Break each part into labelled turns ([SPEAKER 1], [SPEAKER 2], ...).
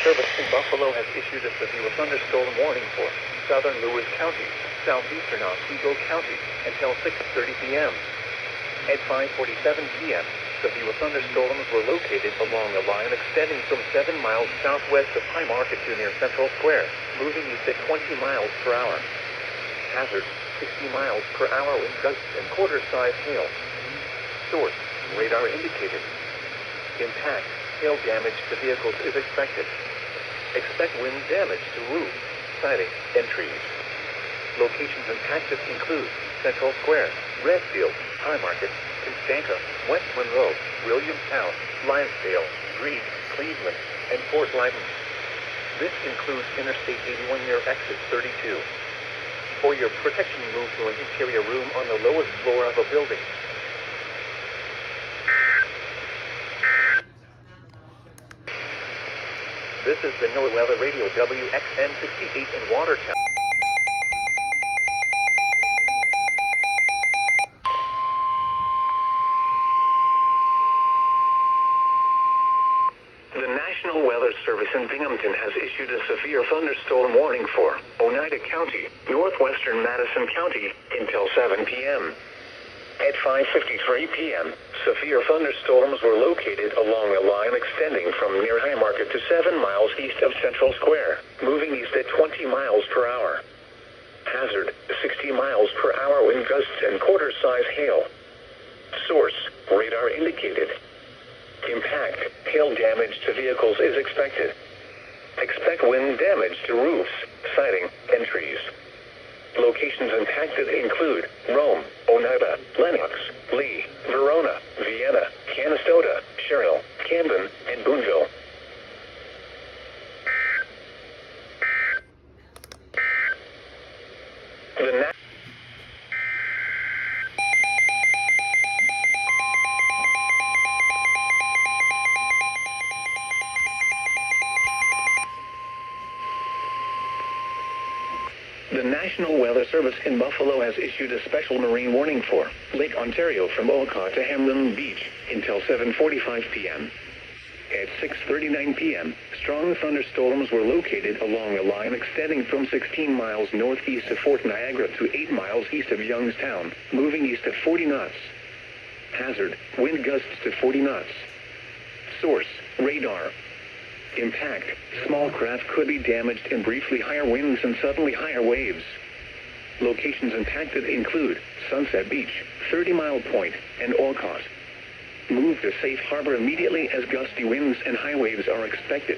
[SPEAKER 1] Service in Buffalo has issued a severe thunderstorm warning for southern Lewis County, southeastern Otsego County, until 6:30 p.m. At 5:47 p.m., severe thunderstorms were located along a line extending from 7 miles southwest of High Market to near Central Square, moving east at 20 miles per hour. Hazard, 60 miles per hour wind gusts and quarter-size hail. Source, radar indicated. Impact, hail damage to vehicles is expected. Expect wind damage to roofs, siding, and trees. Locations impacted include Central Square, Redfield, High Market, Constantia, West Monroe, Williamstown, Lionsdale, Greene, Cleveland, and Fort Lyden. This includes Interstate 81 near exit 32. For your protection, move to an interior room on the lowest floor of a building. This is the NOAA Weather Radio WXN 68 in Watertown. The National Weather Service in Binghamton has issued a severe thunderstorm warning for Oneida County, northwestern Madison County, until 7 p.m. At 5:53 p.m., severe thunderstorms were located along a line extending from near High Market to 7 miles east of Central Square, moving east at 20 miles per hour. Hazard, 60 miles per hour wind gusts and quarter-size hail. Source, radar indicated. Impact, hail damage to vehicles is expected. Expect wind damage to roofs, siding, and trees. Locations impacted include Rome, Oneida, Lenox, Lee, Verona, Vienna, Canastota, Sherrill, Camden, and Boonville. The National Weather Service in Buffalo has issued a special marine warning for Lake Ontario from Olcott to Hamlin Beach until 7:45 p.m. At 6:39 p.m., strong thunderstorms were located along a line extending from 16 miles northeast of Fort Niagara to 8 miles east of Youngstown, moving east at 40 knots. Hazard, wind gusts to 40 knots. Source, radar. Impact, small craft could be damaged in briefly higher winds and suddenly higher waves. Locations impacted include Sunset Beach, 30 Mile Point, and Olcott. Move to safe harbor immediately as gusty winds and high waves are expected.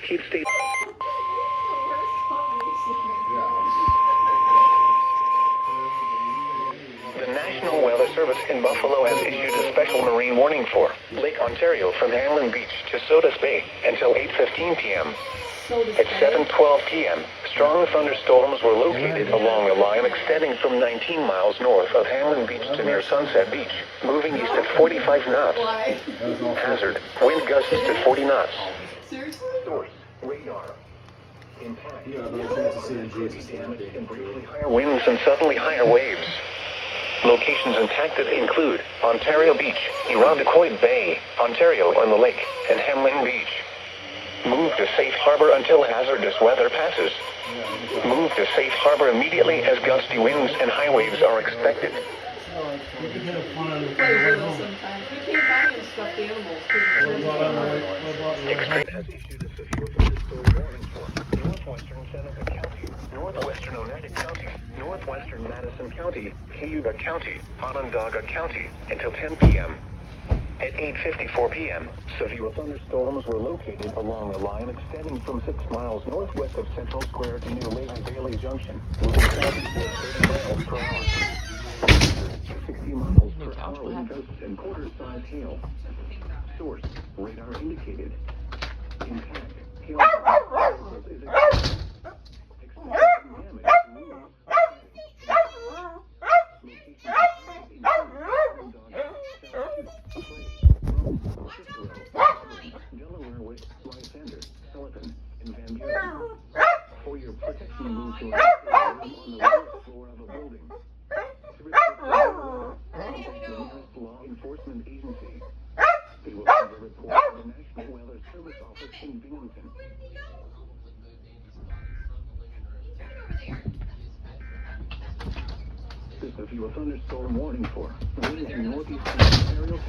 [SPEAKER 1] Keep state. The National Weather Service in Buffalo has issued a special marine warning for Lake Ontario from Hamlin Beach to Sodus Bay until 8:15 p.m. At 7:12 p.m., strong thunderstorms were located along a line extending from 19 miles north of Hamlin Beach to near Sunset Beach, moving east at 45 knots. Hazard, wind gusts to 40 knots. Source, radar. Impact, damage and briefly higher winds and suddenly higher waves. Locations impacted include Ontario Beach, Irondequoit Bay, Ontario on the lake, and Hamlin Beach. Move to safe harbor until hazardous weather passes. Move to safe harbor immediately as gusty winds and high waves are expected. Extreme has issued a severe thunderstorm warning for northwestern Seneca County, northwestern Oneida County, northwestern Madison County, Cayuga County, Onondaga County, until 10 p.m. At 8:54 p.m., severe thunderstorms were located along a line extending from 6 miles northwest of Central Square to near Lake Bailey Junction, moving southeast at 30 miles per hour. 60 miles per hour wind gusts and quarter-size hail. Source, radar indicated. Impact, hail is expected. Damage to roofs. Delaware with Lysander, Sullivan, and Van Buren. For your protection, move to a room on the lowest floor of a building. To report the nearest law Service office in Binghamton.
[SPEAKER 2] Where did he go? Turn over there.
[SPEAKER 1] This is your thunderstorm warning for Northeastern Ontario.